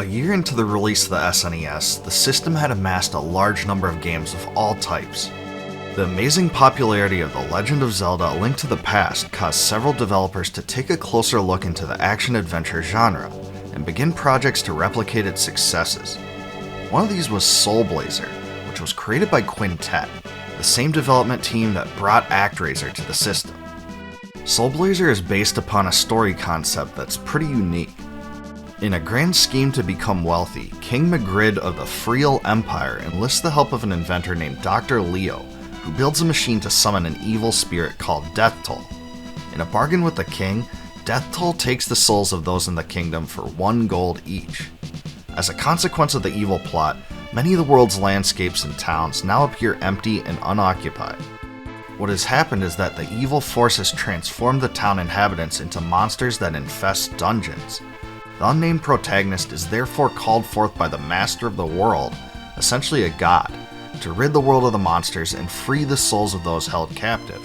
A year into the release of the SNES, the system had amassed a large number of games of all types. The amazing popularity of The Legend of Zelda: A Link to the Past caused several developers to take a closer look into the action-adventure genre and begin projects to replicate its successes. One of these was Soulblazer, which was created by Quintet, the same development team that brought ActRaiser to the system. Soulblazer is based upon a story concept that's pretty unique. In a grand scheme to become wealthy, King Magritte of the Friel Empire enlists the help of an inventor named Dr. Leo, who builds a machine to summon an evil spirit called Death Toll. In a bargain with the king, Death Toll takes the souls of those in the kingdom for 1 gold each. As a consequence of the evil plot, many of the world's landscapes and towns now appear empty and unoccupied. What has happened is that the evil force has transformed the town inhabitants into monsters that infest dungeons. The unnamed protagonist is therefore called forth by the master of the world, essentially a god, to rid the world of the monsters and free the souls of those held captive.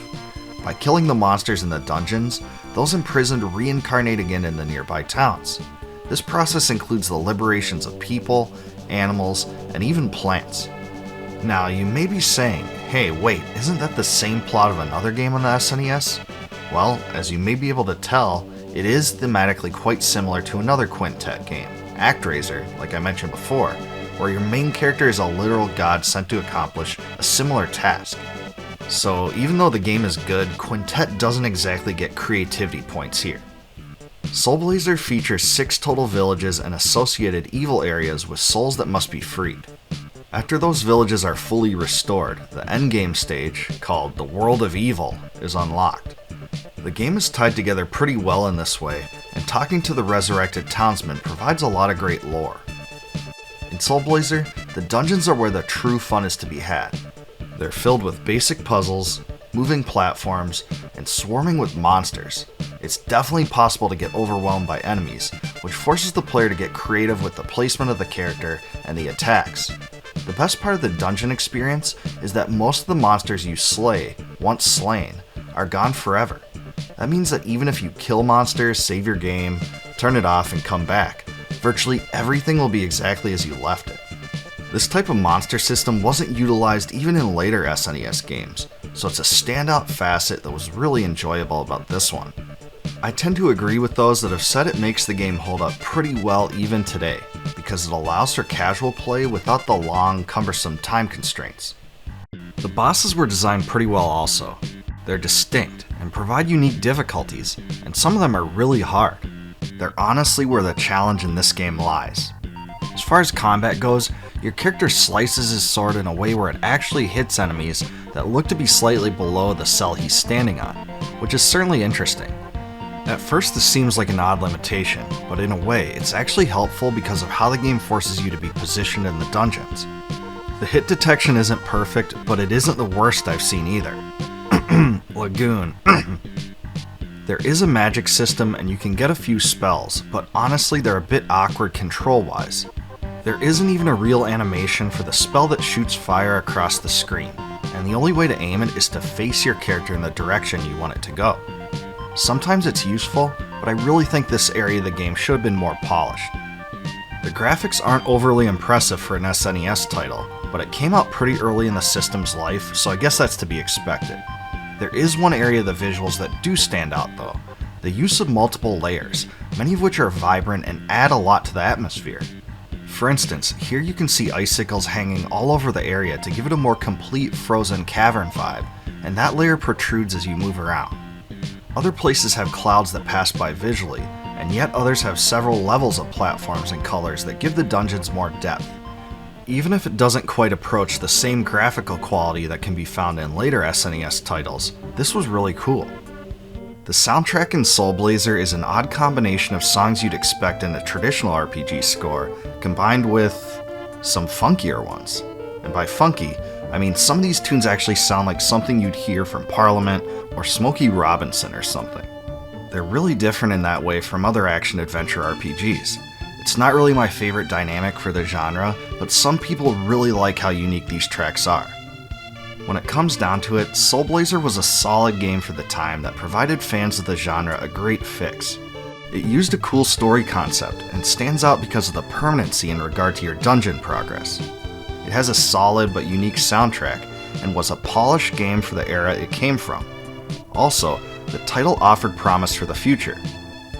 By killing the monsters in the dungeons, those imprisoned reincarnate again in the nearby towns. This process includes the liberations of people, animals, and even plants. Now, you may be saying, hey wait, isn't that the same plot of another game on the SNES? Well, as you may be able to tell, it is thematically quite similar to another Quintet game, ActRaiser, like I mentioned before, where your main character is a literal god sent to accomplish a similar task. So even though the game is good, Quintet doesn't exactly get creativity points here. Soulblazer features 6 total villages and associated evil areas with souls that must be freed. After those villages are fully restored, the endgame stage, called the World of Evil, is unlocked. The game is tied together pretty well in this way, and talking to the resurrected townsmen provides a lot of great lore. In Soulblazer, the dungeons are where the true fun is to be had. They're filled with basic puzzles, moving platforms, and swarming with monsters. It's definitely possible to get overwhelmed by enemies, which forces the player to get creative with the placement of the character and the attacks. The best part of the dungeon experience is that most of the monsters you slay, once slain, are gone forever. That means that even if you kill monsters, save your game, turn it off, and come back, virtually everything will be exactly as you left it. This type of monster system wasn't utilized even in later SNES games, so it's a standout facet that was really enjoyable about this one. I tend to agree with those that have said it makes the game hold up pretty well even today, because it allows for casual play without the long, cumbersome time constraints. The bosses were designed pretty well also. They're distinct and provide unique difficulties, and some of them are really hard. They're honestly where the challenge in this game lies. As far as combat goes, your character slices his sword in a way where it actually hits enemies that look to be slightly below the cell he's standing on, which is certainly interesting. At first this seems like an odd limitation, but in a way it's actually helpful because of how the game forces you to be positioned in the dungeons. The hit detection isn't perfect, but it isn't the worst I've seen either. Lagoon. There is a magic system and you can get a few spells, but honestly they're a bit awkward control-wise. There isn't even a real animation for the spell that shoots fire across the screen, and the only way to aim it is to face your character in the direction you want it to go. Sometimes it's useful, but I really think this area of the game should have been more polished. The graphics aren't overly impressive for an SNES title, but it came out pretty early in the system's life, so I guess that's to be expected. There is one area of the visuals that do stand out though, the use of multiple layers, many of which are vibrant and add a lot to the atmosphere. For instance, here you can see icicles hanging all over the area to give it a more complete frozen cavern vibe, and that layer protrudes as you move around. Other places have clouds that pass by visually, and yet others have several levels of platforms and colors that give the dungeons more depth. Even if it doesn't quite approach the same graphical quality that can be found in later SNES titles, this was really cool. The soundtrack in Soulblazer is an odd combination of songs you'd expect in a traditional RPG score, combined with some funkier ones. And by funky, I mean some of these tunes actually sound like something you'd hear from Parliament or Smokey Robinson or something. They're really different in that way from other action-adventure RPGs. It's not really my favorite dynamic for the genre, but some people really like how unique these tracks are. When it comes down to it, Soulblazer was a solid game for the time that provided fans of the genre a great fix. It used a cool story concept and stands out because of the permanency in regard to your dungeon progress. It has a solid but unique soundtrack and was a polished game for the era it came from. Also, the title offered promise for the future.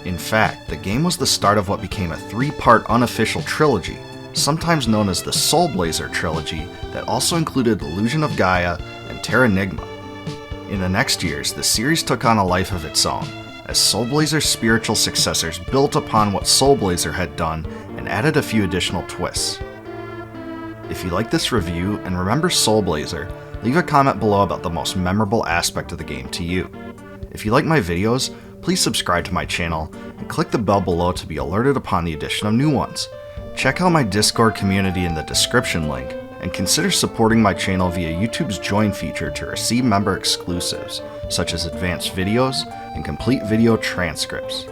In fact, the game was the start of what became a 3-part unofficial trilogy, sometimes known as the Soulblazer trilogy, that also included Illusion of Gaia and Terranigma. In the next years, the series took on a life of its own, as Soulblazer's spiritual successors built upon what Soulblazer had done and added a few additional twists. If you like this review and remember Soulblazer, leave a comment below about the most memorable aspect of the game to you. If you like my videos, please subscribe to my channel and click the bell below to be alerted upon the addition of new ones. Check out my Discord community in the description link, and consider supporting my channel via YouTube's Join feature to receive member exclusives, such as advanced videos and complete video transcripts.